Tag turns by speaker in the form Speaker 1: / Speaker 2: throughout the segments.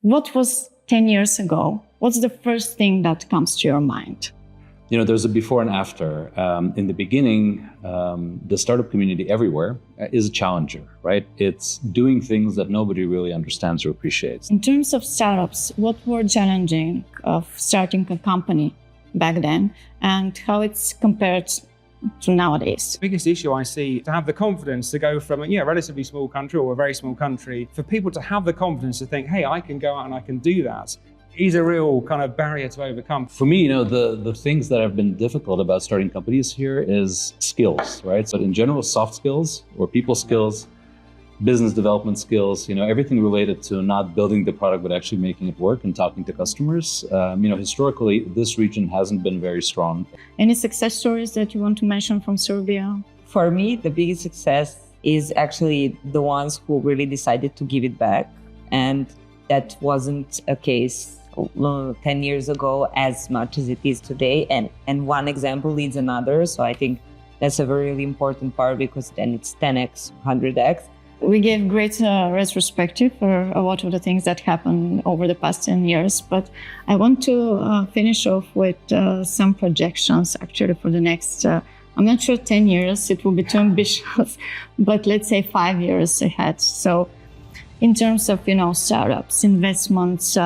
Speaker 1: What was 10 years ago? What's the first thing that comes to your mind?
Speaker 2: There's a before and after. In the beginning, the startup community everywhere is a challenger, right? It's doing things that nobody really understands or appreciates.
Speaker 1: In terms of startups, what were challenging of starting a company back then and how it's compared to nowadays?
Speaker 3: The biggest issue I see to have the confidence to go from a relatively small country or a very small country, for people to have the confidence to think, hey, I can go out and I can do that, is a real kind of barrier to overcome.
Speaker 2: For me, the things that have been difficult about starting companies here is skills, right? So in general, soft skills or people skills, business development skills, everything related to not building the product, but actually making it work and talking to customers. Historically, this region hasn't been very strong.
Speaker 1: Any success stories that you want to mention from Serbia?
Speaker 4: For me, the biggest success is actually the ones who really decided to give it back. And that wasn't a case 10 years ago as much as it is today. And one example leads another. So I think that's a really important part, because then it's 10x, 100x.
Speaker 1: We gave great retrospective for a lot of the things that happened over the past 10 years, but I want to finish off with some projections actually for the next, I'm not sure 10 years, it will be too ambitious, but let's say 5 years ahead. So in terms of, startups, investments,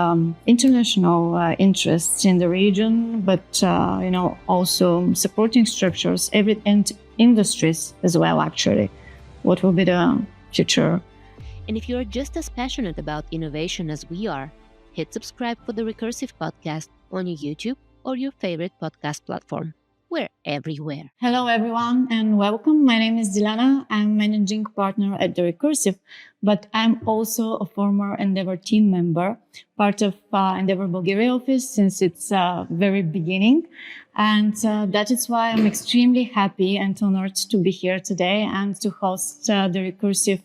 Speaker 1: international interests in the region, but, also supporting structures, and industries as well, actually. What will be the future?
Speaker 5: And if you're just as passionate about innovation as we are, hit subscribe for the Recursive podcast on your YouTube or your favorite podcast platform. We're everywhere.
Speaker 1: Hello, everyone, and welcome. My name is Dilyana. I'm managing partner at The Recursive, but I'm also a former Endeavor team member, part of Endeavor Bulgaria office since its very beginning. And that is why I'm extremely happy and honored to be here today and to host the Recursive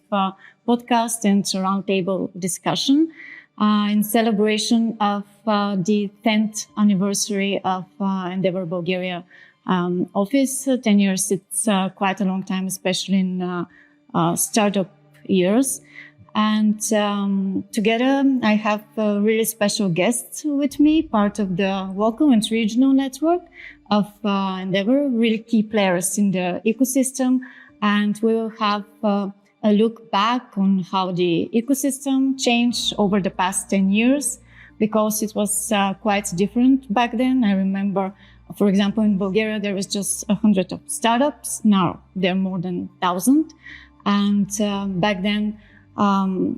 Speaker 1: podcast and roundtable discussion in celebration of the 10th anniversary of Endeavor Bulgaria office. 10 years, it's quite a long time, especially in startup years. And together, I have really special guests with me, part of the local and regional network of Endeavor, really key players in the ecosystem. And we will have a look back on how the ecosystem changed over the past 10 years, because it was quite different back then. I remember, for example, in Bulgaria, there was just 100 of startups. Now there are more than 1,000. And back then,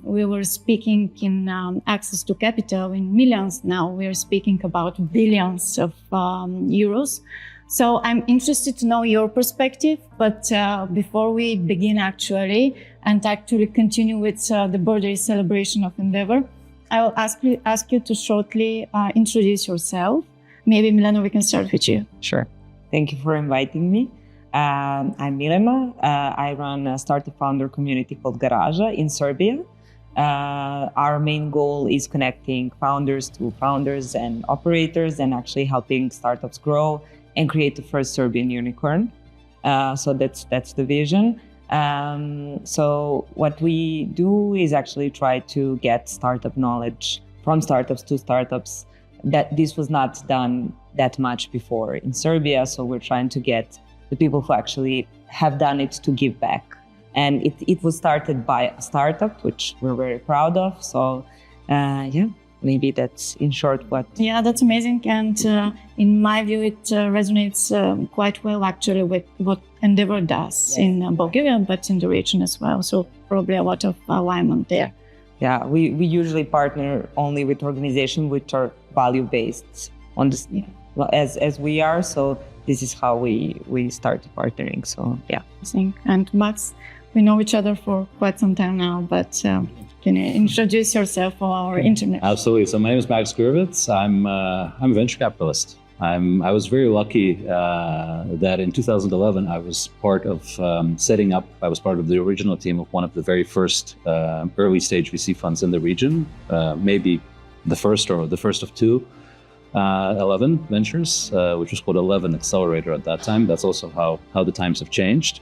Speaker 1: we were speaking in access to capital in millions. Now we're speaking about billions of euros. So I'm interested to know your perspective. But before we begin actually continue with the birthday celebration of Endeavor, I will ask you to shortly introduce yourself. Maybe, Milena, we can start with you.
Speaker 4: Sure. Thank you for inviting me. I'm Milena. I run a startup founder community called Garaza in Serbia. Our main goal is connecting founders to founders and operators, and actually helping startups grow and create the first Serbian unicorn. So that's the vision. So what we do is actually try to get startup knowledge from startups to startups. That this was not done that much before in Serbia. So we're trying to get the people who actually have done it to give back. And it was started by a startup, which we're very proud of. So maybe that's in short what...
Speaker 1: Yeah, that's amazing. And in my view, it resonates quite well actually with what Endeavor does in Bulgaria, but in the region as well. So probably a lot of alignment there.
Speaker 4: Yeah, we usually partner only with organizations which are value-based on this, as we are. So this is how we started partnering. So yeah.
Speaker 1: And Max, we know each other for quite some time now, but can you introduce yourself for our internet?
Speaker 2: Absolutely. So my name is Max Gurvits. I'm a venture capitalist. I was very lucky that in 2011 I was part of I was part of the original team of one of the very first early stage VC funds in the region, maybe the first or the first of two. 11 Ventures, which was called 11 Accelerator at that time. That's also how the times have changed.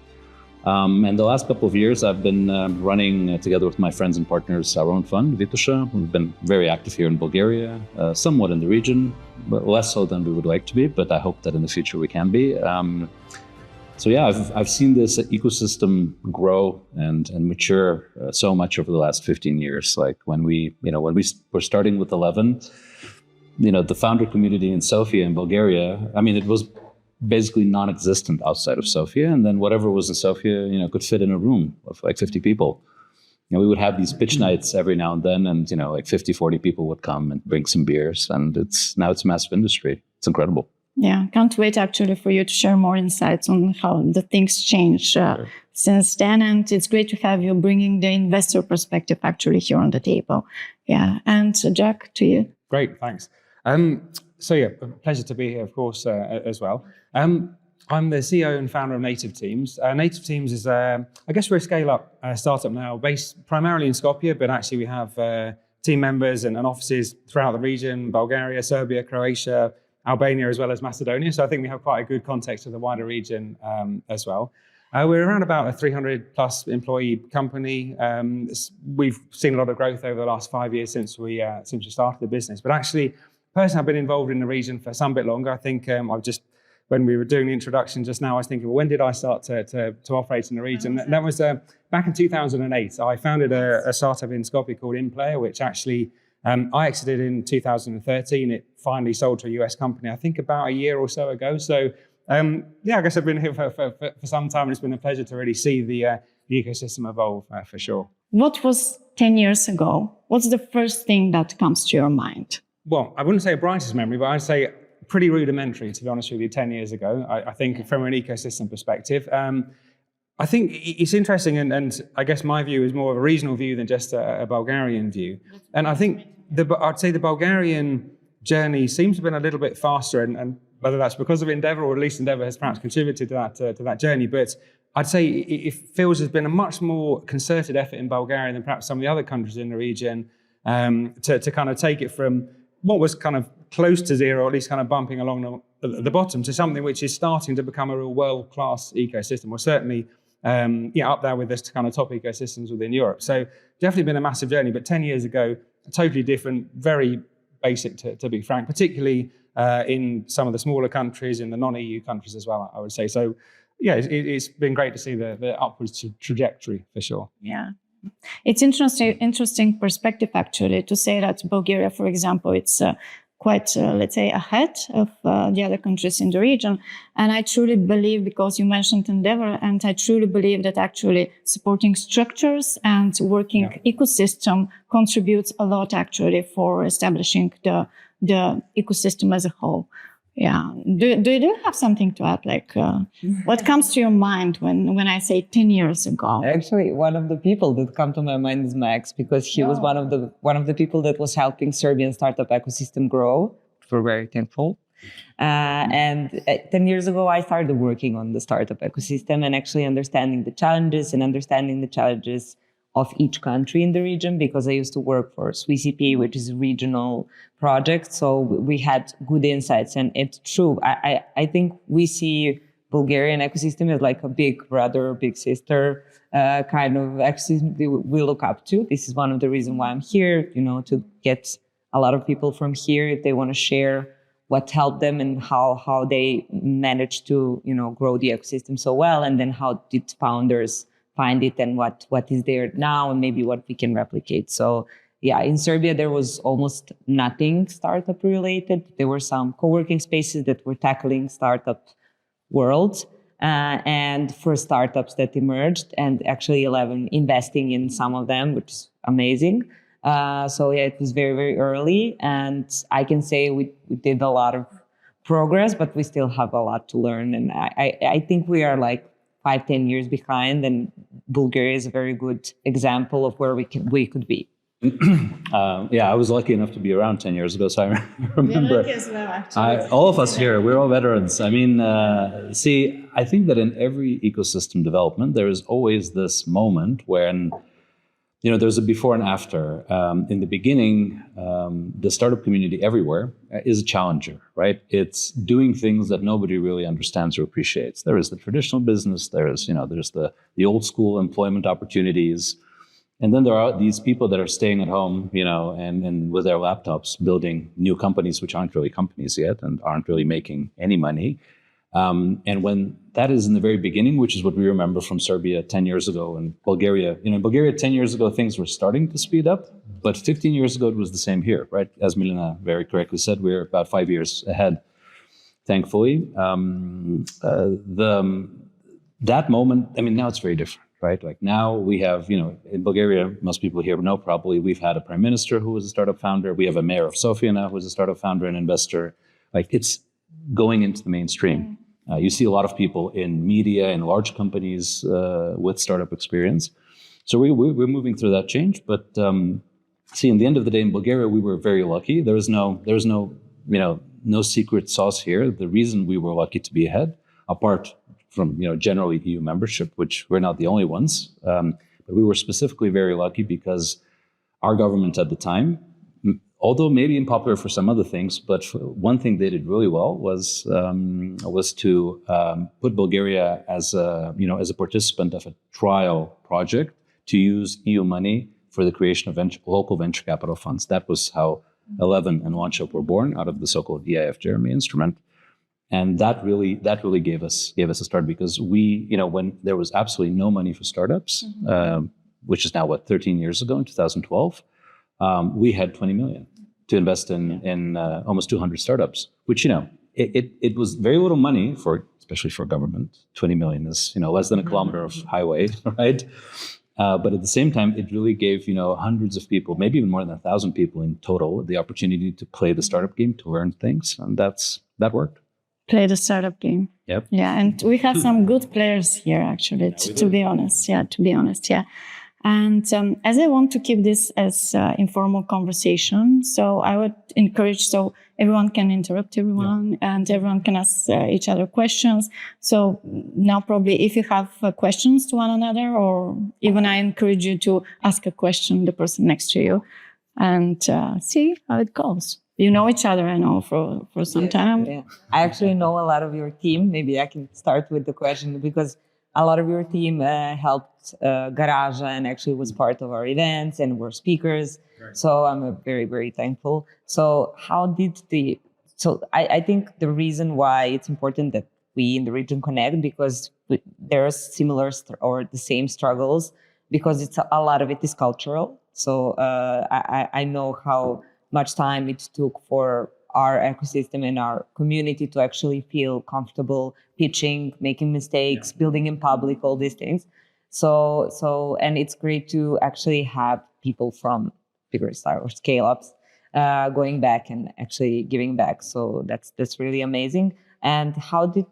Speaker 2: And the last couple of years, I've been running together with my friends and partners our own fund, Vitosha. We've been very active here in Bulgaria, somewhat in the region, but less so than we would like to be. But I hope that in the future we can be. So yeah, I've seen this ecosystem grow and mature so much over the last 15 years. Like when we were starting with 11, the founder community in Sofia in Bulgaria, I mean, it was basically non-existent outside of Sofia. And then whatever was in Sofia, could fit in a room of like 50 people. We would have these pitch nights every now and then, and like 50, 40 people would come and bring some beers. And now it's a massive industry. It's incredible.
Speaker 1: Yeah, can't wait actually for you to share more insights on how the things change since then. And it's great to have you bringing the investor perspective actually here on the table. Yeah, and Jack, to you.
Speaker 3: Great, thanks. So yeah, a pleasure to be here, of course, as well. I'm the CEO and founder of Native Teams. Native Teams is, I guess we're a scale-up startup now, based primarily in Skopje, but actually we have team members and offices throughout the region, Bulgaria, Serbia, Croatia, Albania, as well as Macedonia. So I think we have quite a good context of the wider region as well. We're around about a 300 plus employee company. We've seen a lot of growth over the last 5 years since we started the business. But actually, personally, I've been involved in the region for some bit longer. I think when we were doing the introduction just now, I was thinking, well, when did I start to operate in the region? That was back in 2008. I founded a startup in Skopje called InPlayer, which actually I exited in 2013. It finally sold to a US company, I think about a year or so ago. So I guess I've been here for some time, and it's been a pleasure to really see the ecosystem evolve for sure.
Speaker 1: What was 10 years ago? What's the first thing that comes to your mind?
Speaker 3: Well, I wouldn't say a brightest memory, but I'd say pretty rudimentary, to be honest with you, 10 years ago, I think from an ecosystem perspective. I think it's interesting, and I guess my view is more of a regional view than just a Bulgarian view. And I think I'd say the Bulgarian journey seems to have been a little bit faster, and whether that's because of Endeavor, or at least Endeavor has perhaps contributed to that journey. But I'd say it feels there's been a much more concerted effort in Bulgaria than perhaps some of the other countries in the region to kind of take it from what was kind of close to zero, or at least kind of bumping along the bottom, to something which is starting to become a real world-class ecosystem, or certainly up there with this kind of top ecosystems within Europe. So definitely been a massive journey, but 10 years ago, totally different, very basic to be frank, particularly in some of the smaller countries, in the non-EU countries as well, I would say. So yeah, it's been great to see the upwards trajectory for sure.
Speaker 1: Yeah. It's interesting perspective actually to say that Bulgaria, for example, it's quite, let's say, ahead of the other countries in the region. And I truly believe, because you mentioned Endeavor, and I truly believe that actually supporting structures and working ecosystem contributes a lot actually for establishing the ecosystem as a whole. Yeah. Do you have something to add? Like, what comes to your mind when I say 10 years ago?
Speaker 4: Actually, one of the people that come to my mind is Max, because he was one of the people that was helping Serbian startup ecosystem grow. We're very thankful. And 10 years ago, I started working on the startup ecosystem and actually understanding the challenges of each country in the region, because I used to work for SwissEP, which is a regional project. So we had good insights, and it's true. I think we see Bulgarian ecosystem as like a big brother, big sister kind of ecosystem we look up to. This is one of the reasons why I'm here, to get a lot of people from here if they want to share what helped them and how they managed to, grow the ecosystem so well, and then how did founders find it, and what is there now, and maybe what we can replicate. So yeah, in Serbia, there was almost nothing startup related. There were some co-working spaces that were tackling startup world and for startups that emerged, and actually 11 investing in some of them, which is amazing. So yeah, it was very, very early, and I can say we did a lot of progress, but we still have a lot to learn. And I think we are like 5-10 years behind, and Bulgaria is a very good example of where we could be.
Speaker 2: I was lucky enough to be around 10 years ago, so I remember.
Speaker 1: As well, actually.
Speaker 2: All of us here, we're all veterans. I mean, I think that in every ecosystem development, there is always this moment when there's a before and after. In the beginning, the startup community everywhere is a challenger, right? It's doing things that nobody really understands or appreciates. There is the traditional business, there's the old school employment opportunities. And then there are these people that are staying at home, and with their laptops building new companies, which aren't really companies yet and aren't really making any money. And when that is in the very beginning, which is what we remember from Serbia 10 years ago and Bulgaria, in Bulgaria 10 years ago, things were starting to speed up, but 15 years ago, it was the same here, right? As Milena very correctly said, we're about 5 years ahead, thankfully. That moment, now it's very different. Right? Like now we have, in Bulgaria, most people here know probably, we've had a prime minister who was a startup founder. We have a mayor of Sofia now who is a startup founder and investor. Like it's going into the mainstream. You see a lot of people in media and large companies with startup experience. So we're moving through that change. But see, in the end of the day, in Bulgaria, we were very lucky. There was no secret sauce here. The reason we were lucky to be ahead, apart from generally EU membership, which we're not the only ones, but we were specifically very lucky because our government at the time, although maybe unpopular for some other things, but one thing they did really well was to put Bulgaria as a participant of a trial project to use EU money for the creation of local venture capital funds. That was how 11 and OneShop were born, out of the so-called EIF Jeremy instrument. And that really gave us a start, because we, when there was absolutely no money for startups, which is now 13 years ago in 2012, we had 20 million to invest in almost 200 startups, which, it was very little money especially for government. 20 million is, less than a kilometer of highway, right? But at the same time, it really gave, hundreds of people, maybe even more than 1,000 people in total, the opportunity to play the startup game, to learn things. And that worked.
Speaker 1: Play the startup game.
Speaker 2: Yep.
Speaker 1: Yeah, and we have some good players here, actually, to be honest. Yeah. And as I want to keep this as informal conversation, so I would encourage, so everyone can interrupt everyone and everyone can ask each other questions. So now probably if you have questions to one another, or even I encourage you to ask a question the person next to you and see how it goes. You know each other, I know, for some time.
Speaker 4: Yeah. I actually know a lot of your team. Maybe I can start with the question, because a lot of your team helped Garaza and actually was part of our events and were speakers. Right. So I'm very, very thankful. So I think the reason why it's important that we in the region connect, because there are similar or the same struggles, because a lot of it is cultural. So I know how much time it took for our ecosystem and our community to actually feel comfortable pitching, making mistakes, building in public, all these things. So, and it's great to actually have people from bigger or scale-ups going back and actually giving back. So that's really amazing. And how did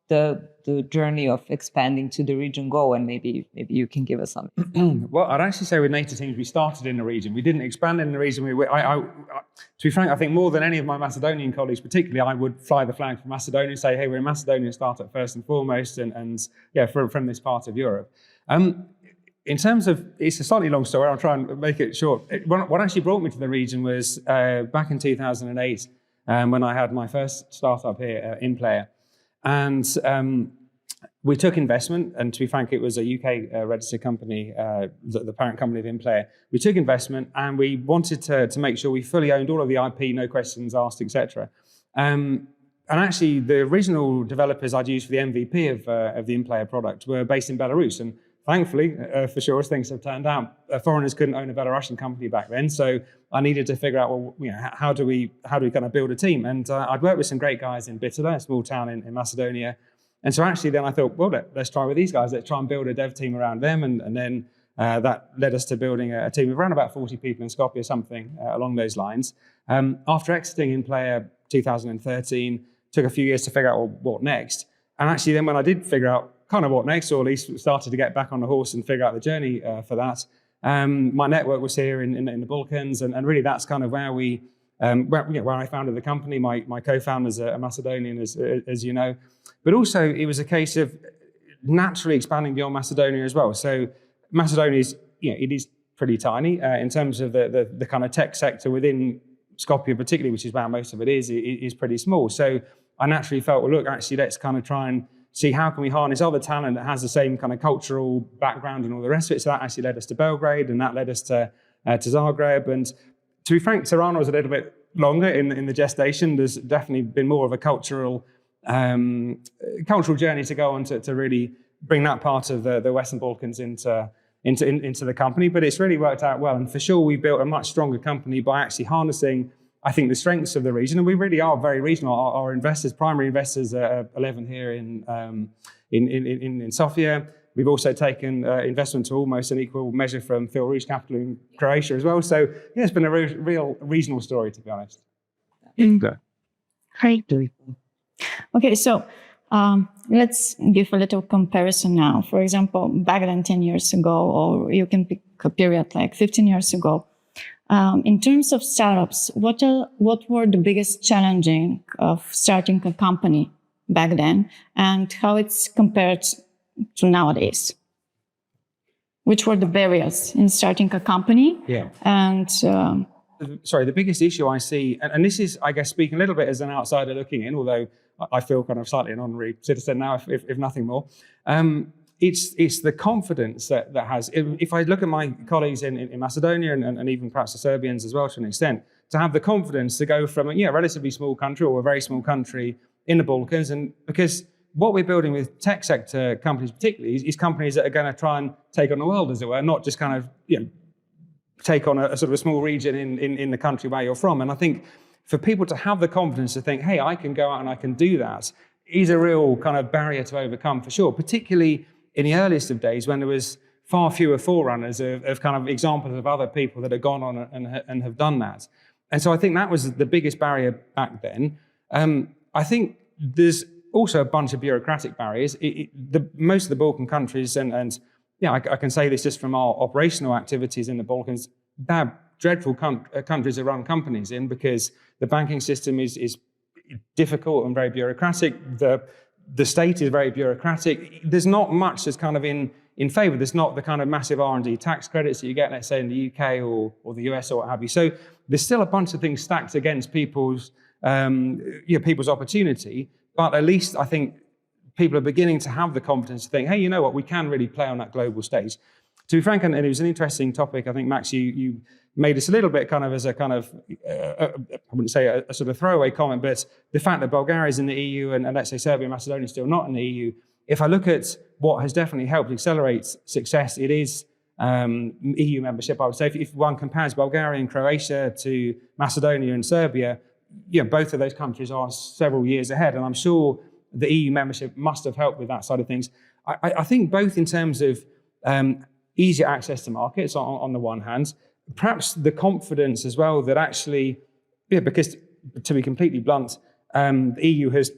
Speaker 4: the journey of expanding to the region go? And maybe you can give us something.
Speaker 3: Well, I'd actually say with native teams, we started in the region. We didn't expand in the region. To be frank, I think more than any of my Macedonian colleagues, particularly, I would fly the flag for Macedonia and say, hey, we're a Macedonian startup first and foremost, and from this part of Europe. In terms of, it's a slightly long story, I'll try and make it short. What actually brought me to the region was back in 2008, when I had my first startup here, InPlayer. And we took investment, and to be frank, it was a UK registered company, the parent company of InPlayer. We took investment, and we wanted to make sure we fully owned all of the IP, no questions asked, etc. And actually, the original developers I'd used for the MVP of the InPlayer product were based in Belarus, and thankfully, for sure, as things have turned out, foreigners couldn't own a Belarusian company back then. So I needed to figure out, well, how do we kind of build a team? And I'd worked with some great guys in Bitola, a small town in Macedonia. And so actually then I thought, well, let's try with these guys. Let's try and build a dev team around them. And then that led us to building a team of around about 40 people in Skopje, something along those lines. After exiting InPlayer 2013, took a few years to figure out, well, what next? And actually then when I did figure out kind of what next, or at least started to get back on the horse and figure out the journey for that, my network was here in the Balkans, and really that's kind of where where I founded the company. My co-founder's a Macedonian, as you know, but also it was a case of naturally expanding beyond Macedonia as well. So Macedonia is, it is pretty tiny in terms of the kind of tech sector within Skopje particularly, which is where most of it is pretty small. So I naturally felt, well, look, actually, let's kind of try and see how can we harness other talent that has the same kind of cultural background and all the rest of it. So that actually led us to Belgrade, and that led us to Zagreb. And to be frank, Tirana was a little bit longer in the gestation. There's definitely been more of a cultural journey to go on to really bring that part of the Western Balkans into the company. But it's really worked out well. And for sure, we built a much stronger company by actually harnessing, I think, the strengths of the region. And we really are very regional. Our investors, primary investors, are 11 here in Sofia. We've also taken investment to almost an equal measure from Phil Rouge Capital in Croatia as well. So yeah, it's been a real regional story, to be honest.
Speaker 1: Great. Okay, so let's give a little comparison now. For example, back then 10 years ago, or you can pick a period like 15 years ago. In terms of startups, what were the biggest challenging of starting a company back then, and how it's compared to nowadays? Which were the barriers in starting a company?
Speaker 3: Yeah.
Speaker 1: And
Speaker 3: sorry, the biggest issue I see, and this is, I guess, speaking a little bit as an outsider looking in, although I feel kind of slightly an honorary citizen now, if nothing more. It's the confidence that has, if I look at my colleagues in Macedonia and even perhaps the Serbians as well to an extent, to have the confidence to go from a relatively small country or a very small country in the Balkans, and because what we're building with tech sector companies particularly is companies that are going to try and take on the world, as it were, not just kind of take on a sort of a small region in the country where you're from. And I think for people to have the confidence to think, hey, I can go out and I can do that, is a real kind of barrier to overcome for sure, particularly in the earliest of days when there was far fewer forerunners of kind of examples of other people that have gone on and have done that. And so I think that was the biggest barrier back then. I think there's also a bunch of bureaucratic barriers. Most of the Balkan countries, and I can say this just from our operational activities in the Balkans, they're dreadful countries to run companies in, because the banking system is difficult and very bureaucratic. The state is very bureaucratic. There's not much that's kind of in favor. There's not the kind of massive R&D tax credits that you get, let's say, in the UK or the US or what have you. So there's still a bunch of things stacked against people's opportunity. But at least I think people are beginning to have the confidence to think, hey, you know what, we can really play on that global stage. To be frank, and it was an interesting topic. I think, Max, you made this a little bit kind of as a kind of, I wouldn't say a sort of throwaway comment, but the fact that Bulgaria is in the EU and let's say Serbia and Macedonia is still not in the EU, if I look at what has definitely helped accelerate success, it is EU membership, I would say. If one compares Bulgaria and Croatia to Macedonia and Serbia, both of those countries are several years ahead. And I'm sure the EU membership must have helped with that side of things. I think both in terms of easier access to markets on the one hand, perhaps the confidence as well that actually, because to be completely blunt, the EU has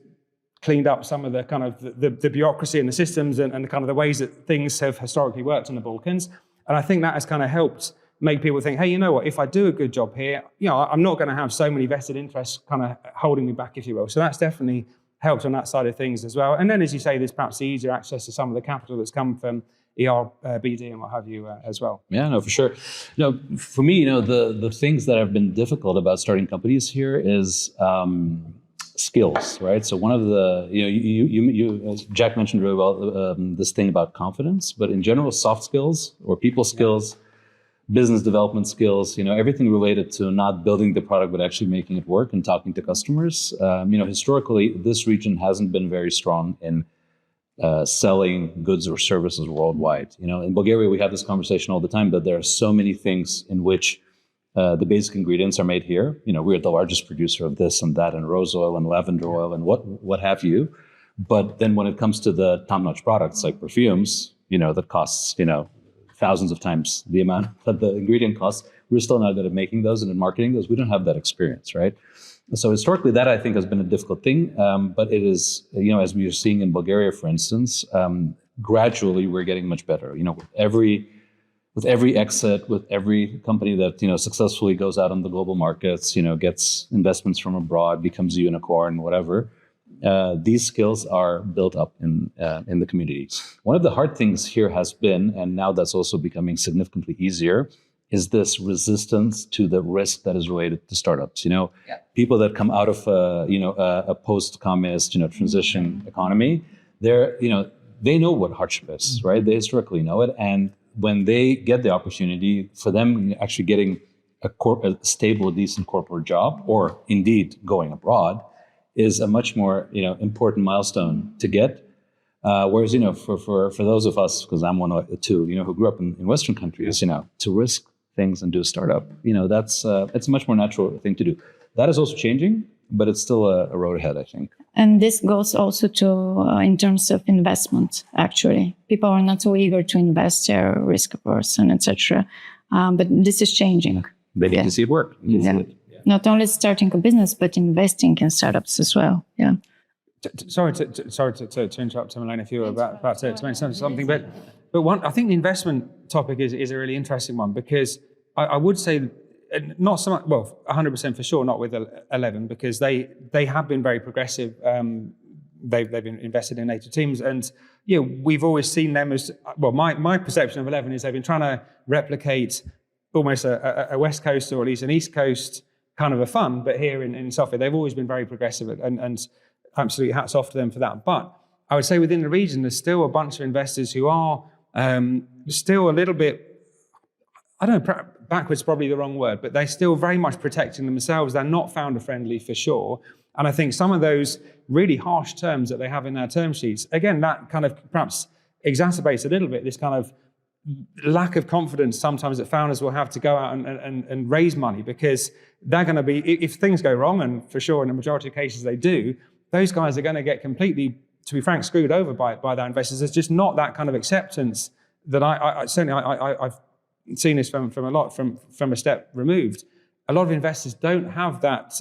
Speaker 3: cleaned up some of the kind of the bureaucracy and the systems and the kind of the ways that things have historically worked in the Balkans. And I think that has kind of helped make people think, hey, you know what, if I do a good job here, I'm not going to have so many vested interests kind of holding me back, if you will. So that's definitely helped on that side of things as well. And then, as you say, there's perhaps easier access to some of the capital that's come from BD and what have you as well.
Speaker 2: Yeah, no, for sure. For me, the things that have been difficult about starting companies here is skills, right? So one of the, you Jack mentioned really well this thing about confidence, but in general, soft skills or people skills, business development skills, everything related to not building the product, but actually making it work and talking to customers. Historically, this region hasn't been very strong in selling goods or services worldwide. In Bulgaria, we have this conversation all the time that there are so many things in which the basic ingredients are made here. We're the largest producer of this and that and rose oil and lavender oil and what have you. But then when it comes to the top-notch products like perfumes, that costs, thousands of times the amount that the ingredient costs, we're still not good at making those and in marketing those. We don't have that experience, right? So historically, that I think has been a difficult thing. But it is, as we are seeing in Bulgaria, for instance, gradually we're getting much better. With every exit, with every company that successfully goes out on the global markets, gets investments from abroad, becomes a unicorn, whatever. These skills are built up in the community. One of the hard things here has been, and now that's also becoming significantly easier, is this resistance to the risk that is related to startups. People that come out of a post-communist transition economy, they know what hardship is, right? They historically know it, and when they get the opportunity, for them actually getting a stable, decent corporate job, or indeed going abroad, is a much more important milestone to get. Whereas for those of us, because I'm one of the two, who grew up in Western countries, to risk things and do a startup, that's it's a much more natural thing to do. That is also changing, but it's still a road ahead, I think.
Speaker 1: And this goes also to in terms of investment. Actually, people are not so eager to invest; they're risk averse and etc. But this is changing.
Speaker 2: They need to see it work.
Speaker 1: Not only starting a business, but investing in startups as well. Yeah.
Speaker 3: Sorry to interrupt, Milena, if you were about to mention something, but one, I think the investment topic is a really interesting one, because I would say not so much, 100% for sure, not with 11, because they have been very progressive. They've been invested in native teams, and we've always seen them as my perception of 11 is they've been trying to replicate almost a West Coast, or at least an East Coast kind of a fund, but here in software, they've always been very progressive, and absolutely hats off to them for that. But I would say within the region, there's still a bunch of investors who are still a little bit, I don't know, backwards probably the wrong word, but they're still very much protecting themselves. They're not founder friendly for sure. And I think some of those really harsh terms that they have in their term sheets, again, that kind of perhaps exacerbates a little bit this kind of lack of confidence sometimes that founders will have to go out and raise money, because they're going to be, if things go wrong, and for sure in the majority of cases they do, those guys are going to get completely, to be frank, screwed over by their investors. There's just not that kind of acceptance that I've seen this from a step removed. A lot of investors don't have that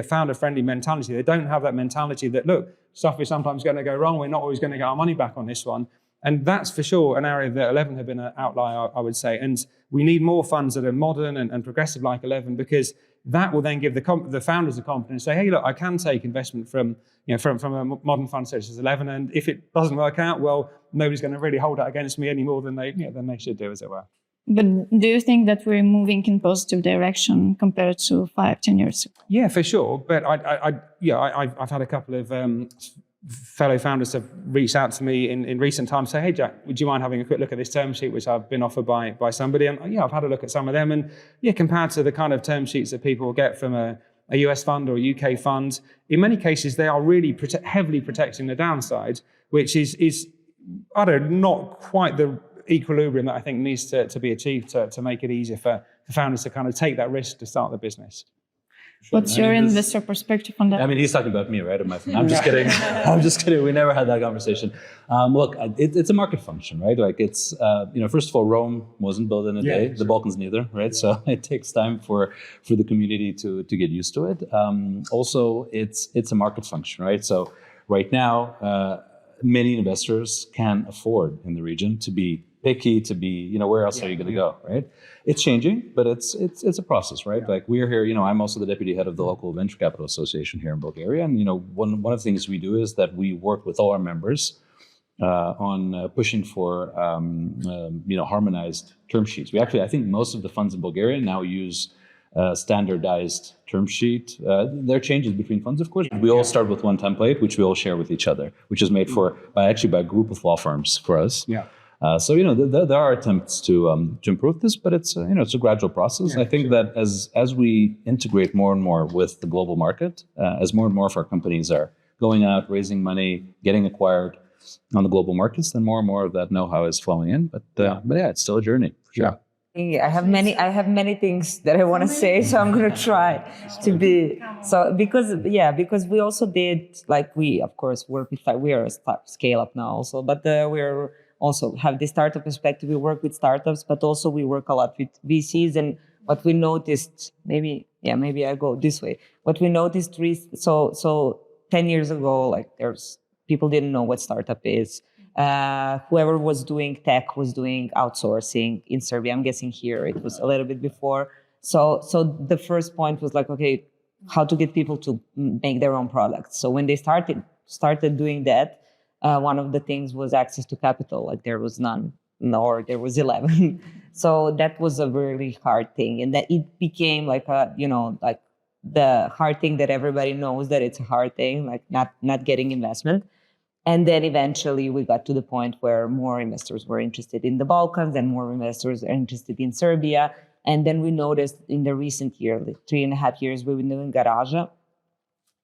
Speaker 3: founder-friendly mentality. They don't have that mentality that, look, stuff is sometimes going to go wrong. We're not always going to get our money back on this one. And that's for sure an area that 11 have been an outlier, I would say. And we need more funds that are modern and progressive like 11, because that will then give the founders the confidence to say, hey, look, I can take investment from a modern fund such as 11. And if it doesn't work out, well, nobody's going to really hold that against me any more than they should do, as it were.
Speaker 1: But do you think that we're moving in positive direction compared to 5-10 years ago?
Speaker 3: Yeah, for sure. But I've had a couple of fellow founders have reached out to me in recent times, say, hey, Jack, would you mind having a quick look at this term sheet, which I've been offered by somebody? And I've had a look at some of them. And compared to the kind of term sheets that people get from a US fund or a UK fund, in many cases, they are really heavily protecting the downside, which is not quite the equilibrium that I think needs to be achieved to make it easier for founders to kind of take that risk to start the business.
Speaker 1: What's your investor perspective on that?
Speaker 2: I mean, he's talking about me, right? I'm just kidding. I'm just kidding. We never had that conversation. Look, it's a market function, right? Like it's, first of all, Rome wasn't built in a day. Sure. The Balkans neither, right? So it takes time for the community to get used to it. Also, it's a market function, right? So right now, many investors can afford in the region to be picky, to be, where else are you going to go, right? It's changing, but it's a process, right? Yeah. Like we're here, I'm also the deputy head of the local venture capital association here in Bulgaria. And, one of the things we do is that we work with all our members on pushing for, harmonized term sheets. I think most of the funds in Bulgaria now use standardized term sheet. There are changes between funds, of course. We all start with one template, which we all share with each other, which is made by a group of law firms for us. Yeah. So there are attempts to improve this, but it's a gradual process. Yeah, I think that as we integrate more and more with the global market, as more and more of our companies are going out, raising money, getting acquired on the global markets, then more and more of that know-how is flowing in. But it's still a journey. For sure.
Speaker 4: Yeah. I have many things that I want to say, so I'm going to try to be because we also did, like, we of course work with, we are a scale up now also, but we're also have the startup perspective. We work with startups, but also we work a lot with VCs. And what we noticed, maybe I go this way. What we noticed, so 10 years ago, like people didn't know what startup is. Whoever was doing tech was doing outsourcing in Serbia. I'm guessing here it was a little bit before. So the first point was like, okay, how to get people to make their own products. So when they started doing that, one of the things was access to capital. Like there was none or there was 11. So that was a really hard thing, and that it became like like the hard thing that everybody knows that it's a hard thing, like not getting investment. And then eventually we got to the point where more investors were interested in the Balkans and more investors are interested in Serbia. And then we noticed in the recent year, like 3.5 years, we've been doing Garaza.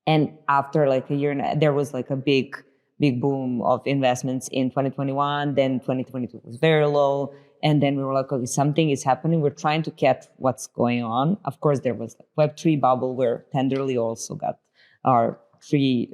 Speaker 4: And after like a year, there was like a big boom of investments in 2021. Then 2022 was very low. And then we were like, okay, something is happening. We're trying to catch what's going on. Of course, there was like Web3 bubble where Tenderly also got our three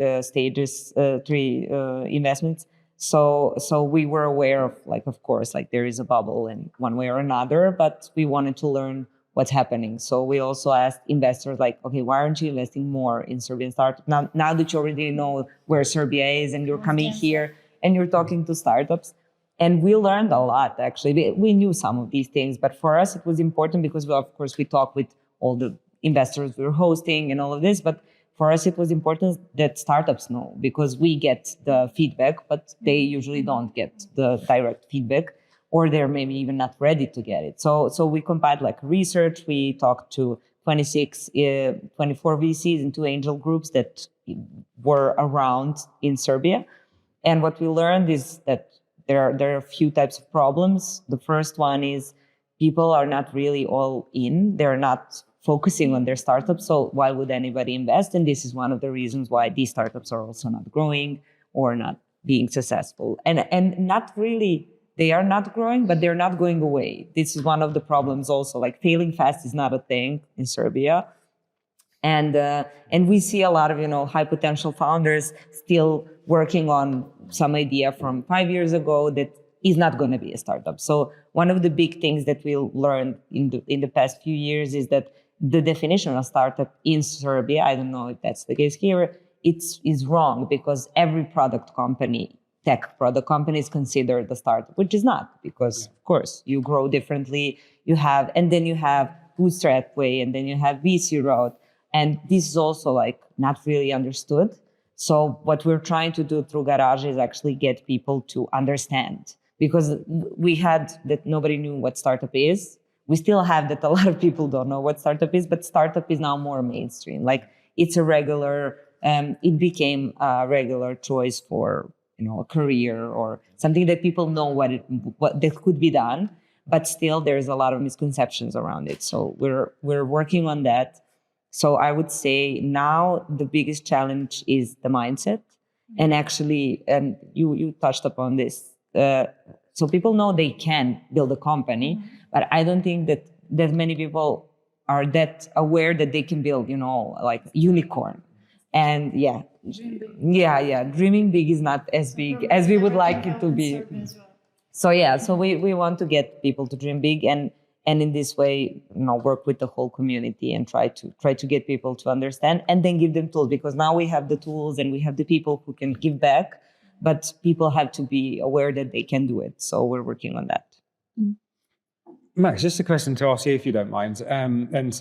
Speaker 4: investments. So we were aware of like, of course, like there is a bubble in one way or another, but we wanted to learn what's happening. So we also asked investors like, okay, why aren't you investing more in Serbian startups? Now that you already know where Serbia is and you're coming here and you're talking to startups. And we learned a lot, actually. We knew some of these things, but for us, it was important because, of course, we talked with all the investors we were hosting and all of this, but for us, it was important that startups know because we get the feedback, but they usually don't get the direct feedback, or they're maybe even not ready to get it. So we compiled like research. We talked to 24 VCs and 2 angel groups that were around in Serbia. And what we learned is that there are a few types of problems. The first one is people are not really all in. They're not focusing on their startups. So why would anybody invest? And this is one of the reasons why these startups are also not growing or not being successful. And not really, they are not growing, but they're not going away. This is one of the problems also, like failing fast is not a thing in Serbia. And we see a lot of, high potential founders still working on some idea from 5 years ago that is not going to be a startup. So one of the big things that we learned in the past few years is that the definition of startup in Serbia, I don't know if that's the case here, is wrong because every tech product company is considered a startup, which is not because, of course, you grow differently. And then you have bootstrap way, and then you have VC route. And this is also like not really understood. So what we're trying to do through Garaza is actually get people to understand, because we had that nobody knew what startup is. We still have that a lot of people don't know what startup is, but startup is now more mainstream. Like it's it became a regular choice for a career or something that people know what that could be done. But still, there's a lot of misconceptions around it. So we're working on that. So I would say now the biggest challenge is the mindset, and actually, and you touched upon this. So people know they can build a company, but I don't think that many people are that aware that they can build, like unicorn. And dreaming big is not as big as we would like it to be. So we want to get people to dream big and in this way, work with the whole community and try to get people to understand and then give them tools, because now we have the tools and we have the people who can give back, but people have to be aware that they can do it. So we're working on that.
Speaker 3: Max, just a question to ask you, if you don't mind. And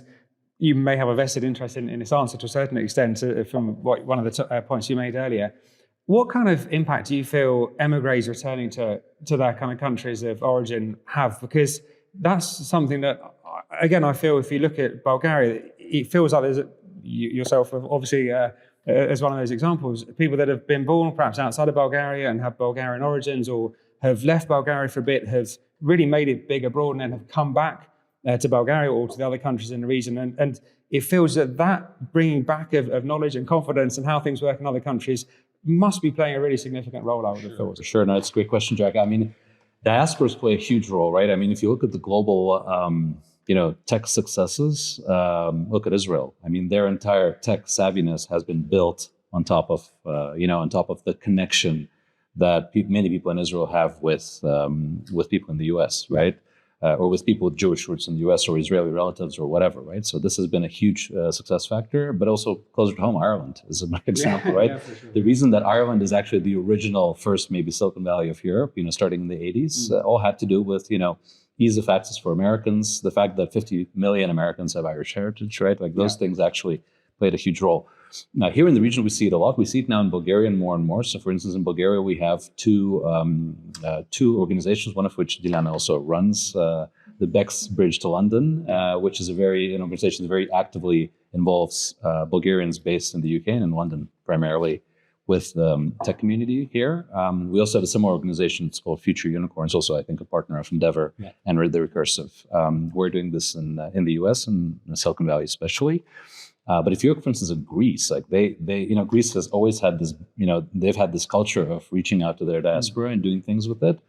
Speaker 3: you may have a vested interest in this answer to a certain extent from one of the points you made earlier. What kind of impact do you feel emigres returning to their kind of countries of origin have? Because that's something that, again, I feel if you look at Bulgaria, it feels like there's yourself, obviously, as one of those examples, people that have been born perhaps outside of Bulgaria and have Bulgarian origins or have left Bulgaria for a bit, have really made it big abroad and then have come back to Bulgaria or to the other countries in the region. And it feels that bringing back of knowledge and confidence and how things work in other countries must be playing a really significant role, I would have thought.
Speaker 2: Sure, no, it's a great question, Jack. I mean, diasporas play a huge role, right? I mean, if you look at the global, tech successes, look at Israel. I mean, their entire tech savviness has been built on top of the connection that many people in Israel have with people in the U.S., right? Or with people with Jewish roots in the U.S. or Israeli relatives or whatever, right? So this has been a huge success factor, but also closer to home, Ireland is a good example, right? Yeah, for sure. The reason that Ireland is actually the original first, maybe Silicon Valley of Europe, starting in the 80s, all had to do with, ease of access for Americans, the fact that 50 million Americans have Irish heritage, right? Like those things actually played a huge role. Now, here in the region, we see it a lot. We see it now in Bulgaria more and more. So, for instance, in Bulgaria, we have two organizations, one of which Dilyana also runs, the BEX Bridge to London, which is an organization that very actively involves Bulgarians based in the UK and in London primarily with the tech community here. We also have a similar organization. It's called Future Unicorns, also, I think, a partner of Endeavor and The Recursive. We're doing this in the US and in Silicon Valley especially. But if you look, for instance, at Greece, like Greece has always had this, they've had this culture of reaching out to their diaspora and doing things with it.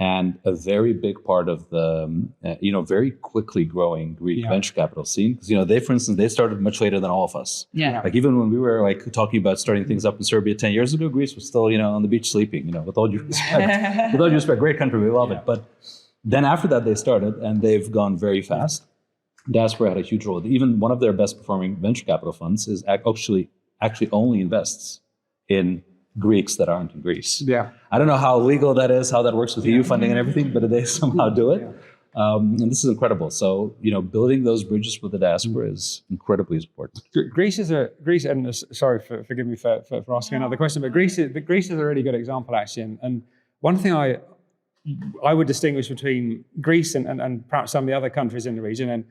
Speaker 2: And a very big part of the, very quickly growing Greek venture capital scene, because, they, for instance, they started much later than all of us.
Speaker 4: Yeah.
Speaker 2: Like even when we were talking about starting things up in Serbia 10 years ago, Greece was still, on the beach sleeping, with all due respect. With all due respect, great country, we love it. But then after that, they started and they've gone very fast. Diaspora had a huge role. Even one of their best performing venture capital funds is actually only invests in Greeks that aren't in Greece.
Speaker 3: Yeah.
Speaker 2: I don't know how legal that is, how that works with EU funding and everything, but they somehow do it. And this is incredible. So, building those bridges with the diaspora is incredibly important.
Speaker 3: Greece, and sorry, forgive me for asking another question, but Greece is a really good example, actually. And one thing I would distinguish between Greece and perhaps some of the other countries in the region, and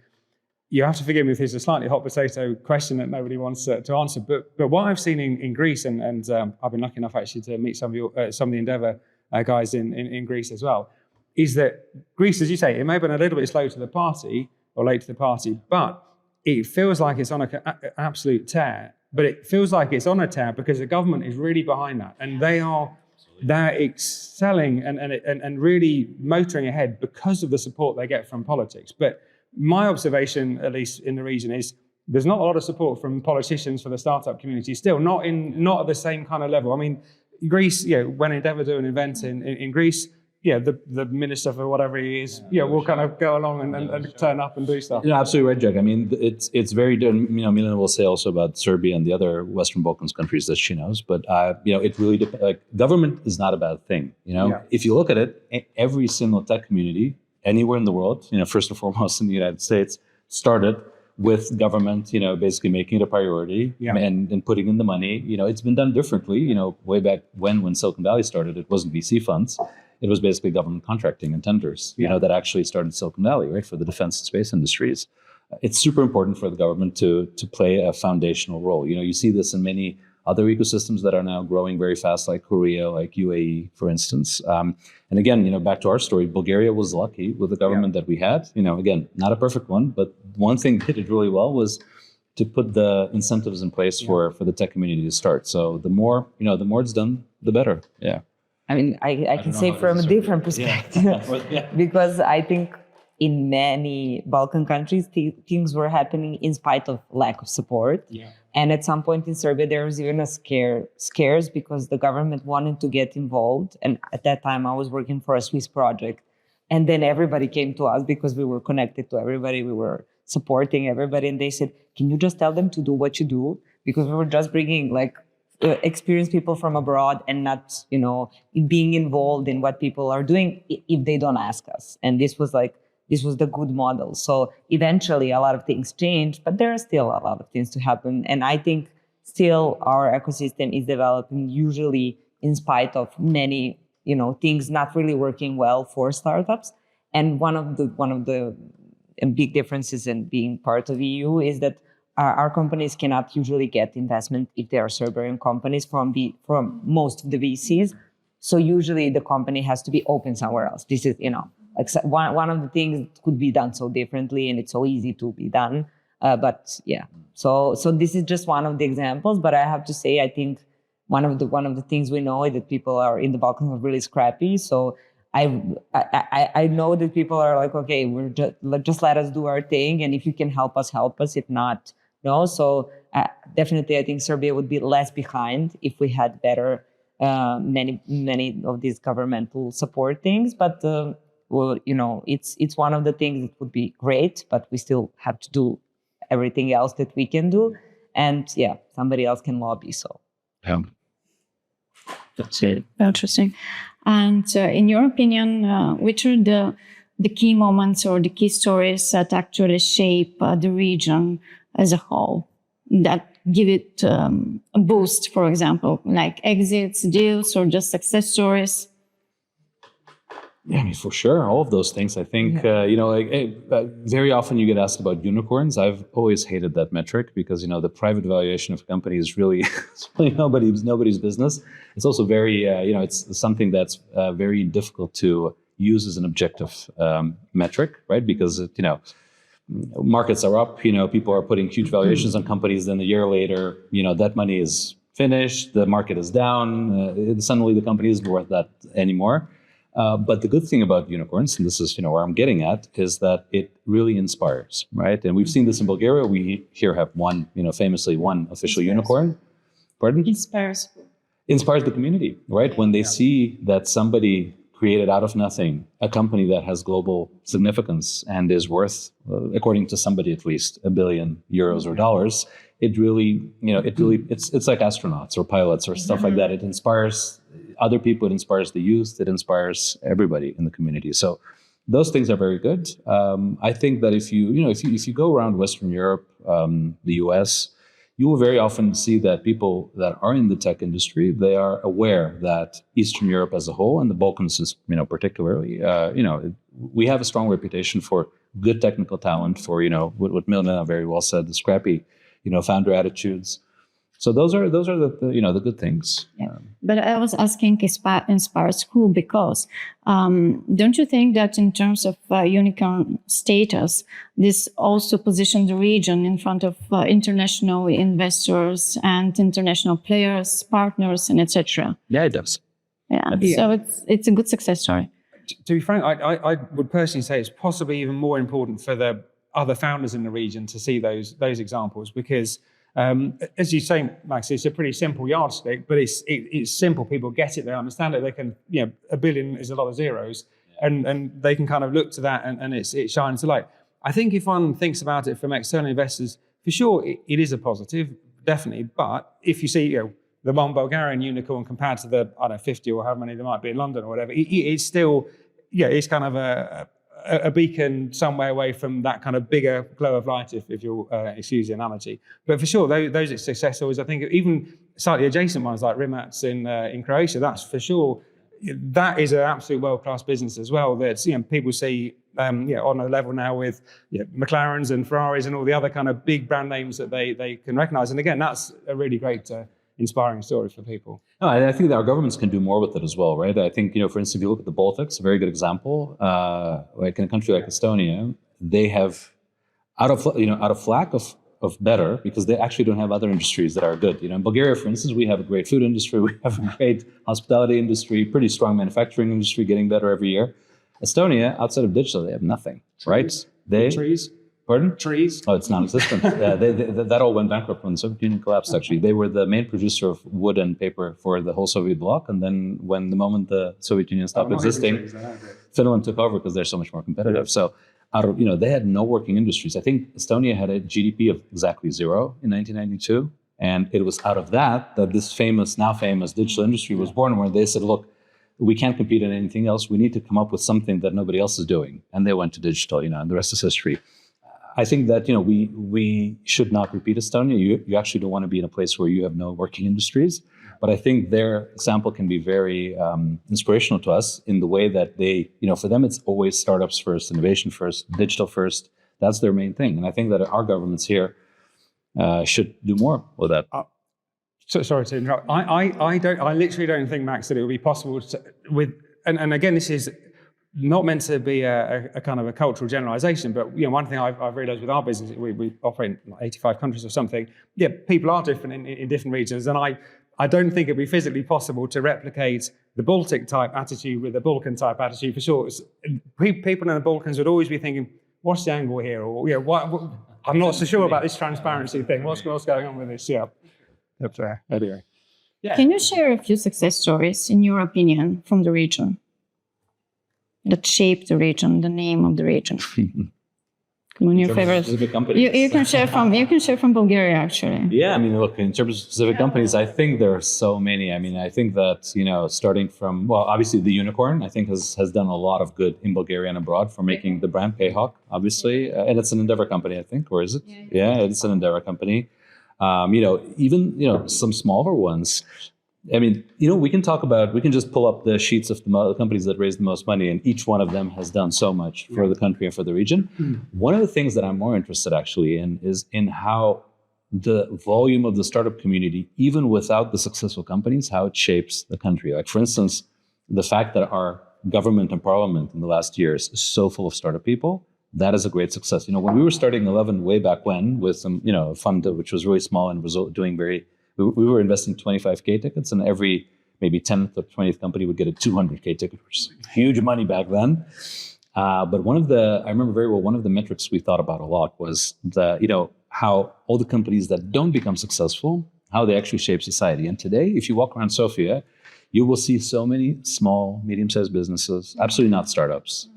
Speaker 3: you have to forgive me if it's a slightly hot potato question that nobody wants to answer. But what I've seen in Greece, and I've been lucky enough actually to meet some of the Endeavor guys in Greece as well, is that Greece, as you say, it may have been a little bit slow to the party or late to the party, but it feels like it's on an absolute tear. But it feels like it's on a tear because the government is really behind that, and they're excelling and really motoring ahead because of the support they get from politics. But my observation, at least in the region, is there's not a lot of support from politicians for the startup community still, not at the same kind of level. I mean, Greece, when Endeavor do an event in Greece, the minister for whatever he is, will kind of go along and turn up and do stuff.
Speaker 2: Absolutely right, Jack. I mean, it's very, Milena will say also about Serbia and the other Western Balkans countries that she knows, but, it really depends. Like, government is not a bad thing, If you look at it, every single tech community anywhere in the world, first and foremost in the United States, started with government, basically making it a priority and putting in the money. It's been done differently. Way back when Silicon Valley started, it wasn't VC funds. It was basically government contracting and tenders, that actually started Silicon Valley, right, for the defense and space industries. It's super important for the government to play a foundational role. You see this in many other ecosystems that are now growing very fast, like Korea, like UAE, for instance. And again, back to our story, Bulgaria was lucky with the government that we had. Again, not a perfect one, but one thing that did really well was to put the incentives in place for the tech community to start. So the more it's done, the better. Yeah.
Speaker 4: I mean, I can say from a different perspective, because I think in many Balkan countries, things were happening in spite of lack of support. Yeah. And at some point in Serbia, there was even a scares because the government wanted to get involved. And at that time, I was working for a Swiss project. And then everybody came to us because we were connected to everybody. We were supporting everybody. And they said, can you just tell them to do what you do? Because we were just bringing experienced people from abroad and not, being involved in what people are doing if they don't ask us. And this was the good model. So eventually a lot of things changed, but there are still a lot of things to happen. And I think still our ecosystem is developing usually in spite of many, things not really working well for startups. And one of the big differences in being part of EU is that our companies cannot usually get investment if they are Serbian companies from most of the VCs. So usually the company has to be open somewhere else. This is, one of the things that could be done so differently, and it's so easy to be done. But yeah, so this is just one of the examples. But I have to say, I think one of the things we know is that people are in the Balkans are really scrappy. So I know that people are like, okay, we're just let us do our thing, and if you can help us, help us. If not, no. So definitely, I think Serbia would be less behind if we had better many of these governmental support things. But it's one of the things that would be great, but we still have to do everything else that we can do, and somebody else can lobby. So
Speaker 1: that's it. Interesting. And in your opinion, which are the key moments or the key stories that actually shape the region as a whole? that give it a boost, for example, like exits, deals, or just success stories?
Speaker 2: Yeah, I mean, for sure, all of those things. I think, very often you get asked about unicorns. I've always hated that metric because, the private valuation of a company is really, it's really nobody's business. It's also very, it's something that's very difficult to use as an objective metric, right? Because, markets are up, people are putting huge valuations on companies. Then a year later, that money is finished, the market is down, suddenly the company isn't worth that anymore. But the good thing about unicorns, and this is where I'm getting at, is that it really inspires, right? And we've seen this in Bulgaria. We here have one, famously one official unicorn. Pardon?
Speaker 1: Inspires
Speaker 2: the community, right? When they see that somebody created out of nothing a company that has global significance and is worth, according to somebody at least, €1 billion or dollars, it really, it's like astronauts or pilots or stuff like that. It inspires other people, it inspires the youth, it inspires everybody in the community. So those things are very good. I think that if you go around Western Europe, the US, you will very often see that people that are in the tech industry, they are aware that Eastern Europe as a whole, and the Balkans is, particularly, we have a strong reputation for good technical talent, for, what Milena very well said, the scrappy, founder attitudes. So those are the good things.
Speaker 1: Yeah. But I was asking inspires who, because don't you think that in terms of unicorn status, this also positions the region in front of international investors and international players, partners, and etc.?
Speaker 2: Yeah, it does.
Speaker 1: Yeah. So it's a good success story.
Speaker 3: To be frank, I would personally say it's possibly even more important for the other founders in the region to see those examples, because as you say, Max, it's a pretty simple yardstick, but it's simple. People get it, they understand it. They can, $1 billion is a lot of zeros, and they can kind of look to that, and it shines a light. I think if one thinks about it from external investors, for sure it is a positive, definitely. But if you see, the one Bulgarian unicorn compared to the 50 or however many there might be in London or whatever, it's still, it's kind of a beacon some way away from that kind of bigger glow of light, if you'll excuse the analogy. But for sure, those are success stories. I think even slightly adjacent ones like Rimac in Croatia, that's for sure, that is an absolute world-class business as well. That people see on a level now with McLarens and Ferraris and all the other kind of big brand names that they can recognise. And again, that's a really great inspiring story for people.
Speaker 2: No, I think that our governments can do more with it as well, right? I think, for instance, if you look at the Baltics, a very good example, like in a country like Estonia, they have out of lack of better, because they actually don't have other industries that are good. In Bulgaria, for instance, we have a great food industry, we have a great hospitality industry, pretty strong manufacturing industry, getting better every year. Estonia, outside of digital, they have nothing, right?
Speaker 3: Trees.
Speaker 2: Pardon?
Speaker 3: Trees.
Speaker 2: Oh, it's non-existent. That all went bankrupt when the Soviet Union collapsed, actually. They were the main producer of wood and paper for the whole Soviet bloc. And then when the moment the Soviet Union stopped existing, Finland took over because they're so much more competitive. So they had no working industries. I think Estonia had a GDP of exactly 0 in 1992. And it was out of that this now famous digital industry was born, where they said, look, we can't compete in anything else. We need to come up with something that nobody else is doing. And they went to digital, and the rest is history. I think that, we should not repeat Estonia. You actually don't want to be in a place where you have no working industries. But I think their example can be very inspirational to us in the way that they, for them, it's always startups first, innovation first, digital first. That's their main thing. And I think that our governments here should do more with that.
Speaker 3: So sorry to interrupt. I literally don't think, Max, that it would be possible and again, this is not meant to be a kind of a cultural generalization, but one thing I've realized with our business, we operate in 85 countries or something. Yeah, people are different in different regions, and I don't think it'd be physically possible to replicate the Baltic type attitude with the Balkan type attitude for sure. People in the Balkans would always be thinking, "What's the angle here?" Or I'm not so sure about this transparency thing. What's going on with this? Yeah. Anyway. Yeah.
Speaker 1: Can you share a few success stories, in your opinion, from the region that shaped the region, the name of the region? Come on, your favorite. You can share from Bulgaria, actually.
Speaker 2: Yeah, I mean, look, in terms of specific companies, I think there are so many. I mean, I think that, starting from, obviously the Unicorn, I think has done a lot of good in Bulgaria and abroad for making the brand Payhawk, obviously. And it's an Endeavor company, I think, or is it? Yeah, it's an Endeavor company. Even some smaller ones. I mean, we can just pull up the sheets of the companies that raised the most money, and each one of them has done so much for the country and for the region. One of the things that I'm more interested actually in is in how the volume of the startup community, even without the successful companies, how it shapes the country. Like, for instance, the fact that our government and parliament in the last years is so full of startup people, that is a great success. When we were starting 11 way back when with some, fund which was really small and was doing we were investing 25K tickets, and every maybe 10th or 20th company would get a 200K ticket, which is huge money back then. But I remember very well, one of the metrics we thought about a lot was how all the companies that don't become successful, how they actually shape society. And today, if you walk around Sofia, you will see so many small, medium-sized businesses, absolutely not startups,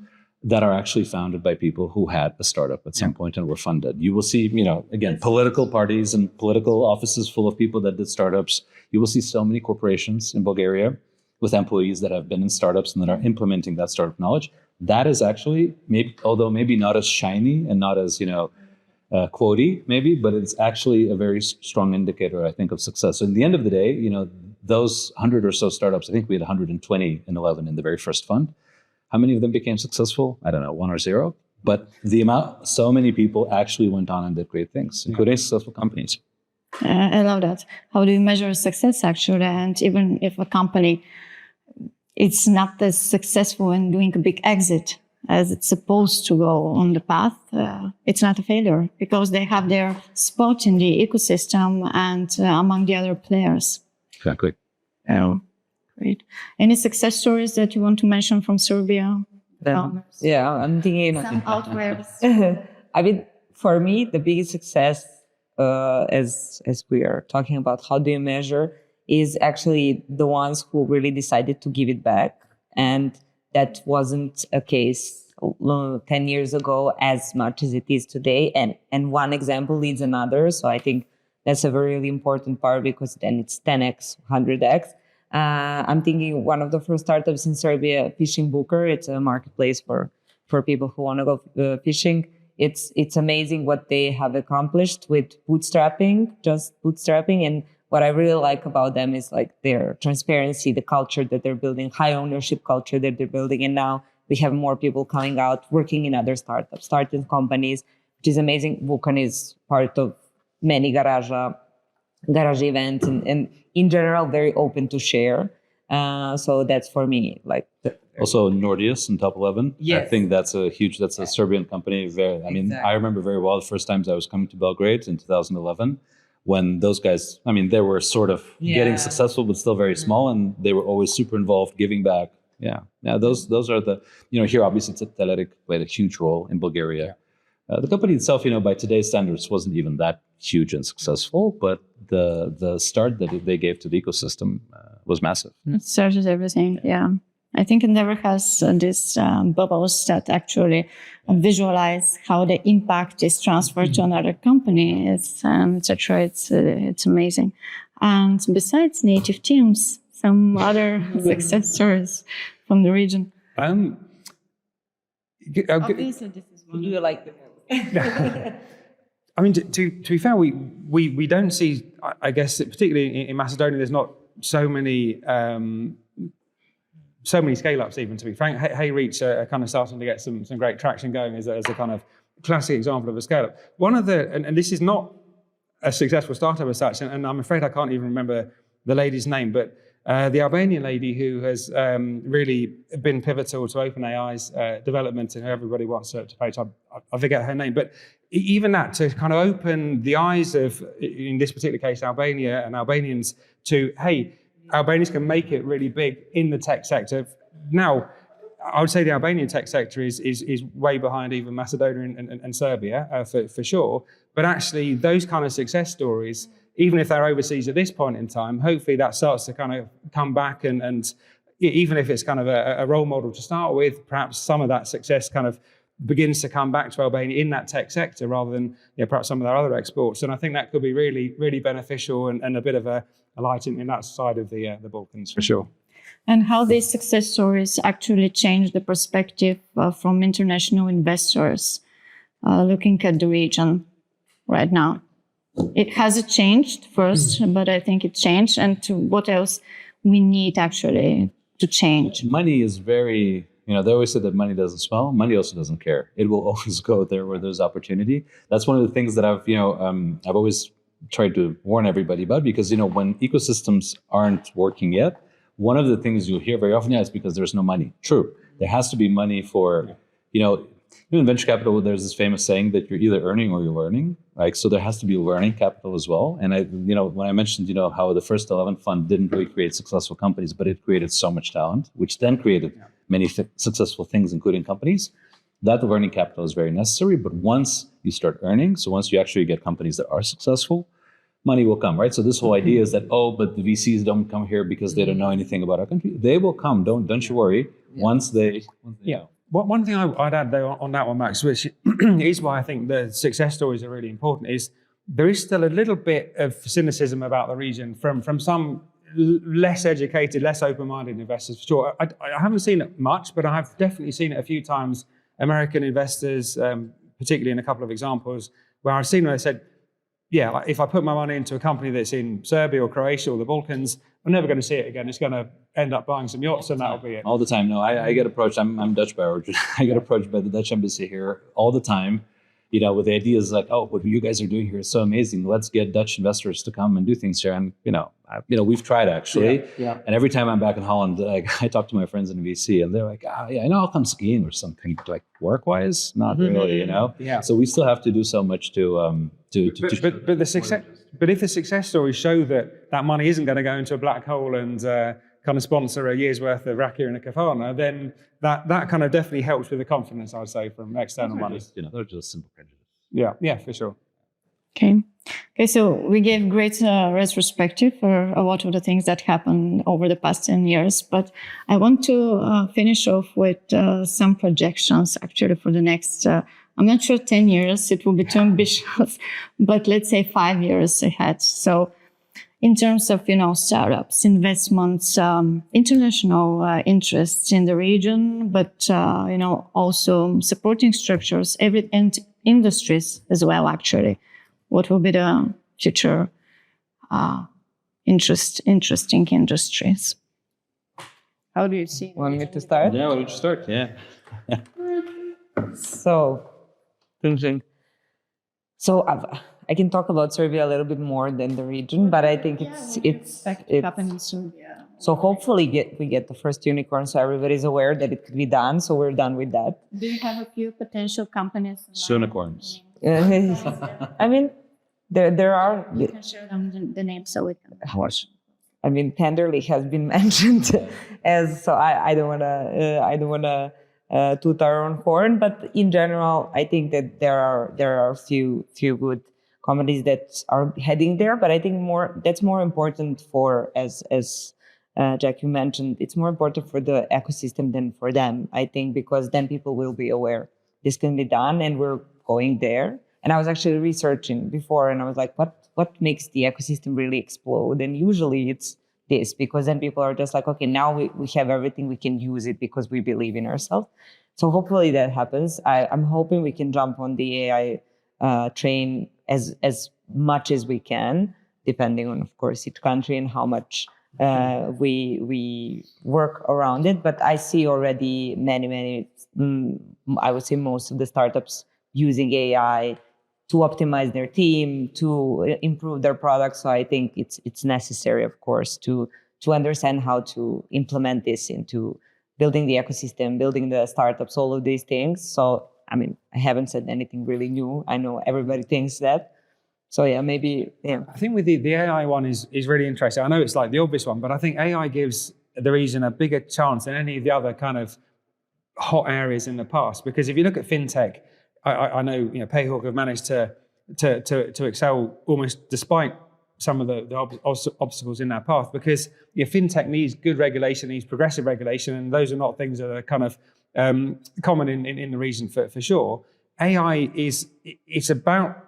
Speaker 2: that are actually founded by people who had a startup at some point and were funded. You will see, again, political parties and political offices full of people that did startups. You will see so many corporations in Bulgaria with employees that have been in startups and that are implementing that startup knowledge. That is actually, maybe not as shiny and not as, quotey, maybe, but it's actually a very strong indicator, I think, of success. So in the end of the day, those 100 or so startups, I think we had 120 in 11 in the very first fund. How many of them became successful? I don't know, 1 or 0. But so many people actually went on and did great things, including successful companies.
Speaker 1: I love that. How do you measure success, actually? And even if a company, it's not as successful in doing a big exit as it's supposed to go on the path, it's not a failure because they have their spot in the ecosystem and among the other players.
Speaker 2: Exactly.
Speaker 1: Great. Any success stories that you want to mention from Serbia?
Speaker 4: Yeah, I'm thinking
Speaker 1: some outliers.
Speaker 4: I mean, for me, the biggest success, as we are talking about, how do you measure, is actually the ones who really decided to give it back, and that wasn't a case 10 years ago as much as it is today. And one example leads another. So I think that's a very really important part because then it's 10x, 100x. I'm thinking one of the first startups in Serbia, Fishing Booker. It's a marketplace for people who want to go fishing. It's amazing what they have accomplished with bootstrapping. And what I really like about them is like their transparency, the culture that they're building, high ownership culture that they're building. And now we have more people coming out, working in other startups, starting companies, which is amazing. Balkan is part of many Garaza events and in general, very open to share. So that's for me.
Speaker 2: Also Nordeus in top 11.
Speaker 4: Yes.
Speaker 2: I think that's a Serbian company. I remember very well the first times I was coming to Belgrade in 2011. When those guys, they were sort of getting successful, but still very small, and they were always super involved, giving back. Yeah. Those are the, here obviously Telerik played a huge role in Bulgaria. The company itself, by today's standards, wasn't even that huge and successful, but the start that they gave to the ecosystem was massive.
Speaker 1: It started everything. Yeah. I think Endeavor has this bubbles that actually visualize how the impact is transferred to another company, etc. It's amazing. And besides native teams, some other success stories from the region. Obviously, this is one.
Speaker 4: Do you like the
Speaker 3: To be fair, we don't see. I guess particularly in Macedonia, there's not so many scale-ups. Even to be frank, Hey Reach are kind of starting to get some great traction going as a kind of classic example of a scale-up. One of the and this is not a successful startup as such, and I'm afraid I can't even remember the lady's name, but the Albanian lady who has really been pivotal to OpenAI's development and who everybody wants to pay. I forget her name, but even that, to kind of open the eyes of, in this particular case, Albania and Albanians to, hey, Albanians can make it really big in the tech sector. Now, I would say the Albanian tech sector is way behind even Macedonia and Serbia, for sure. But actually, those kind of success stories, even if they're overseas at this point in time, hopefully that starts to kind of come back and even if it's kind of a role model to start with, perhaps some of that success kind of begins to come back to Albania in that tech sector rather than perhaps some of their other exports. And I think that could be really, really beneficial and a bit of a light in that side of the Balkans, for sure.
Speaker 1: And how these success stories actually change the perspective from international investors looking at the region right now. it has changed first, but I think it changed. And to what else we need actually to change?
Speaker 2: Money is very, they always say that money doesn't smell. Money also doesn't care. It will always go there where there's opportunity. That's one of the things that I've always tried to warn everybody about, because, when ecosystems aren't working yet, one of the things you'll hear very often, is because there's no money. True. There has to be money for, in venture capital, there's this famous saying that you're either earning or you're learning. Like, so there has to be learning capital as well. And when I mentioned, how the first 11 fund didn't really create successful companies, but it created so much talent, which then created many successful things, including companies. That learning capital is very necessary. But once you start earning, so once you actually get companies that are successful, money will come, right? So this whole idea is that, but the VCs don't come here because they don't know anything about our country. They will come. Don't you worry. Once they
Speaker 3: One thing I'd add though on that one, Max, which is why I think the success stories are really important, is there is still a little bit of cynicism about the region from some less educated, less open-minded investors, for sure. I haven't seen it much, but I've definitely seen it a few times. American investors, particularly in a couple of examples, where I've seen where they said, if I put my money into a company that's in Serbia or Croatia or the Balkans, I'm never going to see it again. It's going to end up buying some yachts, and that'll be it.
Speaker 2: All the time. No, I get approached. I'm Dutch by origin. I get approached by the Dutch embassy here all the time, with the ideas like, what you guys are doing here is so amazing. Let's get Dutch investors to come and do things here. And, we've tried actually.
Speaker 3: Yeah.
Speaker 2: And every time I'm back in Holland, I talk to my friends in VC and they're like, I'll come skiing or something. But like work-wise, not really,
Speaker 3: Yeah.
Speaker 2: So we still have to do so much to
Speaker 3: But the success. But if the success stories show that money isn't going to go into a black hole and kind of sponsor a year's worth of rakia and a kafana, then that kind of definitely helps with the confidence, I'd say, from external money.
Speaker 2: They're just simple prejudice.
Speaker 3: Yeah, for sure.
Speaker 1: Okay, so we gave great retrospective for a lot of the things that happened over the past 10 years, but I want to finish off with some projections actually for the next, I'm not sure 10 years, it will be too ambitious, but let's say 5 years ahead. So in terms of, startups, investments, international interests in the region, but, also supporting structures, and industries as well, actually. What will be the future interesting industries? How do you see?
Speaker 4: Want me to start?
Speaker 2: Yeah, why don't you start? Yeah.
Speaker 4: So I can talk about Serbia a little bit more than the region, but I think it's
Speaker 1: happening soon. Yeah.
Speaker 4: So hopefully we get the first unicorn, so everybody's aware that it could be done. So we're done with that.
Speaker 1: Do you have a few potential companies?
Speaker 2: Unicorns.
Speaker 4: I mean, there are.
Speaker 1: You can share them the names so we can.
Speaker 4: Of course. I mean, Tenderly has been mentioned as, so I don't wanna toot our own horn, but in general, I think that there are a few good companies that are heading there. But I think that's more important for, as Jack, you mentioned, it's more important for the ecosystem than for them. I think because then people will be aware this can be done, and we're going there. And I was actually researching before, and I was like, what makes the ecosystem really explode? And usually it's this, because then people are just like, okay, now we have everything, we can use it because we believe in ourselves. So hopefully that happens. I'm hoping we can jump on the AI train as much as we can, depending on, of course, each country and how much we work around it. But I see already many, I would say most of the startups using AI to optimize their team, to improve their products. So I think it's necessary, of course, to understand how to implement this into building the ecosystem, building the startups, all of these things. So, I mean, I haven't said anything really new. I know everybody thinks that. So yeah, maybe, yeah.
Speaker 3: I think with the AI one is really interesting. I know it's like the obvious one, but I think AI gives the region a bigger chance than any of the other kind of hot areas in the past. Because if you look at fintech, I know PayHawk have managed to excel almost despite some of the obstacles in that path, because fintech needs good regulation, needs progressive regulation, and those are not things that are kind of common in the region for sure. AI it's about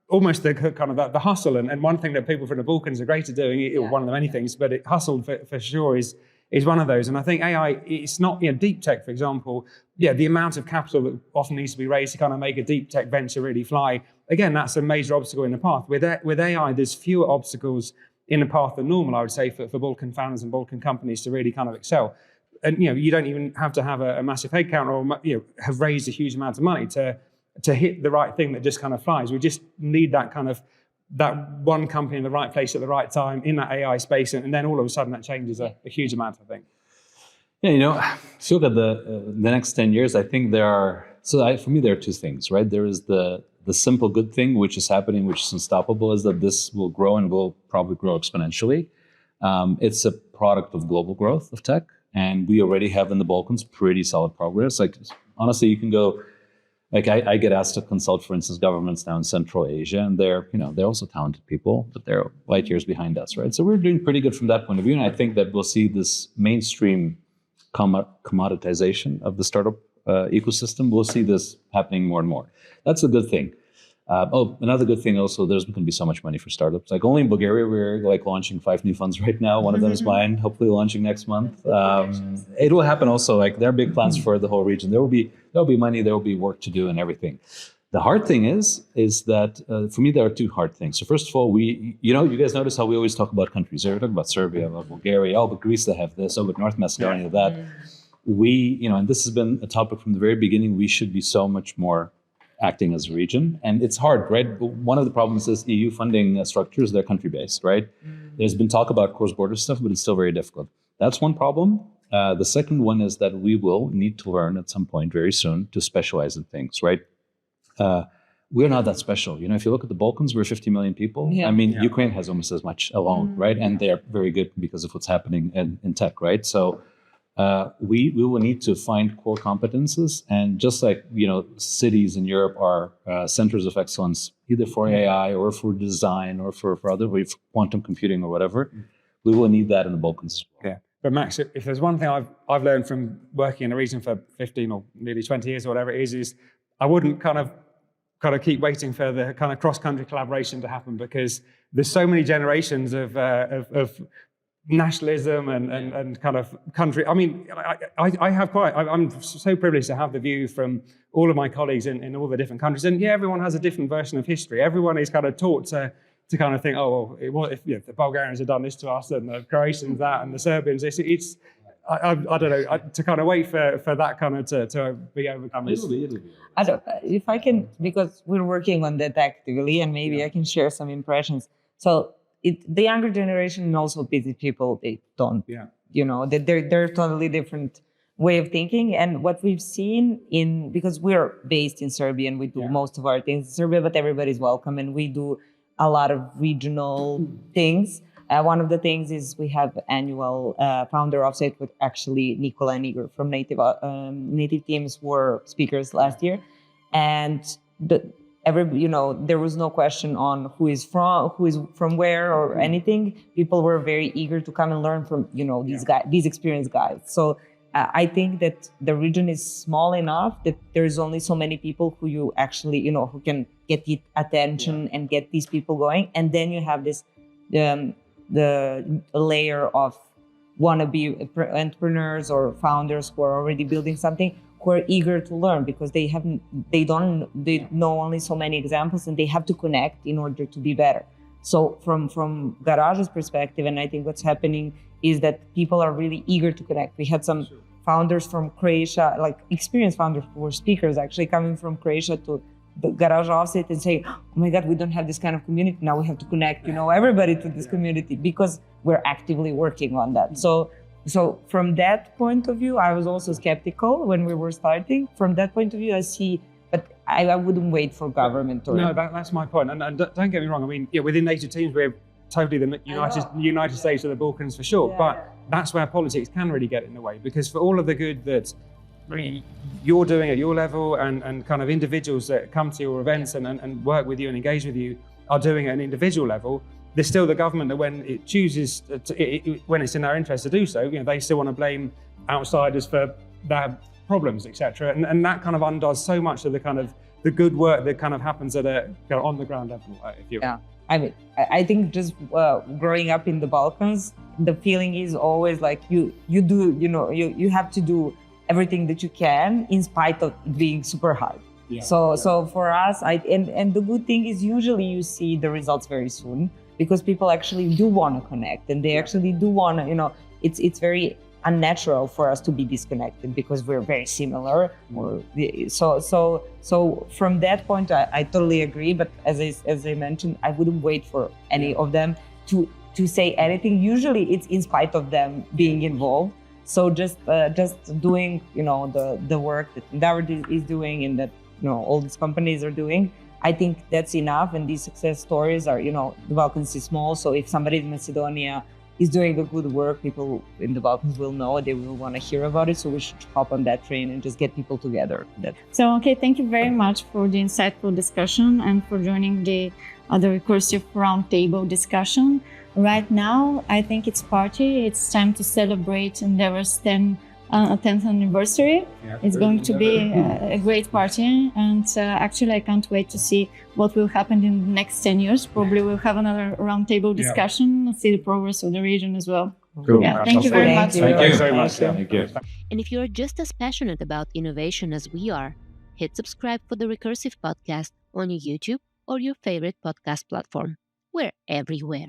Speaker 3: almost the kind of the hustle, and one thing that people from the Balkans are great at doing, one of the many things, but hustle for sure is is one of those. And I think AI, it's not, deep tech, for example, the amount of capital that often needs to be raised to kind of make a deep tech venture really fly. Again, that's a major obstacle in the path. With AI, there's fewer obstacles in the path than normal, I would say, for Balkan founders and Balkan companies to really kind of excel. And you don't even have to have a massive headcount or have raised a huge amount of money to hit the right thing that just kind of flies. We just need that one company in the right place at the right time in that AI space, and then all of a sudden that changes a huge amount, I think.
Speaker 2: Yeah, if you look at the next 10 years, I think for me there are two things, right? There is the simple good thing which is happening, which is unstoppable, is that this will grow and will probably grow exponentially. It's a product of global growth of tech, and we already have in the Balkans pretty solid progress. Like honestly, you can go. Like I get asked to consult, for instance, governments now in Central Asia, and they're also talented people, but they're light years behind us, right? So we're doing pretty good from that point of view, and I think that we'll see this mainstream commoditization of the startup ecosystem. We'll see this happening more and more. That's a good thing. Another good thing also, there's going to be so much money for startups. Like only in Bulgaria, we're like launching 5 new funds right now. One of them is mine, hopefully launching next month. It will happen also. Like there are big plans for the whole region. There'll be money, there will be work to do and everything. The hard thing is that for me, there are two hard things. So first of all, you guys notice how we always talk about countries. We talk about Serbia, about Bulgaria, but Greece, they have this, but North Macedonia, that. And this has been a topic from the very beginning, we should be so much more acting as a region. And it's hard, right? But one of the problems is EU funding structures, they're country-based, right? There's been talk about cross-border stuff, but it's still very difficult. That's one problem. The second one is that we will need to learn at some point very soon to specialize in things, right? We're not that special. If you look at the Balkans, we're 50 million people. Yeah. Ukraine has almost as much alone, right? And they are very good because of what's happening in tech, right? So we will need to find core competences, and just like cities in Europe are centers of excellence, either for AI or for design or for other, for quantum computing or whatever, we will need that in the Balkans.
Speaker 3: Yeah, but Max, if there's one thing I've learned from working in a region for 15 or nearly 20 years or whatever it is I wouldn't kind of keep waiting for the kind of cross-country collaboration to happen, because there's so many generations of nationalism and kind of country. I'm so privileged to have the view from all of my colleagues in all the different countries. And everyone has a different version of history. Everyone is kind of taught to kind of think, if the Bulgarians have done this to us and the Croatians that and the Serbians this, I don't know, to kind of wait for that kind of to be overcome.
Speaker 4: I don't, if I can, because we're working on that actively, and maybe I can share some impressions. So the younger generation and also busy people, they don't, they're totally different way of thinking. And what we've seen because we're based in Serbia and we do most of our things in Serbia, but everybody's welcome, and we do a lot of regional things. One of the things is we have annual founder offsite with actually Nikola and Igor from native teams were speakers last year, and there was no question on who is from where or anything. People were very eager to come and learn from these experienced guys. So I think that the region is small enough that there's only so many people who you actually who can get the attention and get these people going, and then you have this the layer of wannabe entrepreneurs or founders who are already building something, who are eager to learn because they know only so many examples and they have to connect in order to be better. So from Garaza's perspective, and I think what's happening is that people are really eager to connect. We had some founders from Croatia, like experienced founders who were speakers actually coming from Croatia to the Garaza offsite and say, oh my God, we don't have this kind of community. Now we have to connect, everybody to this community, because we're actively working on that. So from that point of view, I was also skeptical when we were starting. From that point of view, I see, but I wouldn't wait for government.
Speaker 3: No, that's my point. And don't get me wrong. I mean, within native teams, we're totally the United States of the Balkans for sure. Yeah. But that's where politics can really get in the way, because for all of the good that you're doing at your level and kind of individuals that come to your events and work with you and engage with you are doing at an individual level, there's still the government that when it chooses, when it's in their interest to do so, they still want to blame outsiders for their problems, etc. And that kind of undoes so much of the kind of the good work that kind of happens at a on the ground level.
Speaker 4: I mean, I think just growing up in the Balkans, the feeling is always like you do, you have to do everything that you can in spite of it being super hard. So for us, and the good thing is usually you see the results very soon because people actually do want to connect and they actually do want to, it's very unnatural for us to be disconnected because we're very similar. So from that point, I totally agree. But as I mentioned, I wouldn't wait for any of them to say anything. Usually it's in spite of them being involved. So just doing, the work that Endeavor is doing and that, all these companies are doing, I think that's enough. And these success stories are, the Balkans is small. So if somebody in Macedonia is doing the good work, people in the Balkans will know, they will want to hear about it. So we should hop on that train and just get people together.
Speaker 1: So, thank you very much for the insightful discussion and for joining the Recursive Roundtable discussion. Right now, I think it's party. It's time to celebrate Endeavor's 10th anniversary. It's going to be a great party, and actually I can't wait to see what will happen in the next 10 years. Probably we'll have another roundtable discussion, see the progress of the region as well.
Speaker 3: Cool.
Speaker 1: Thank you very much.
Speaker 3: Thank you very much.
Speaker 2: Thank you.
Speaker 5: And if you're just as passionate about innovation as we are, hit subscribe for the Recursive podcast on YouTube or your favorite podcast platform. We're everywhere.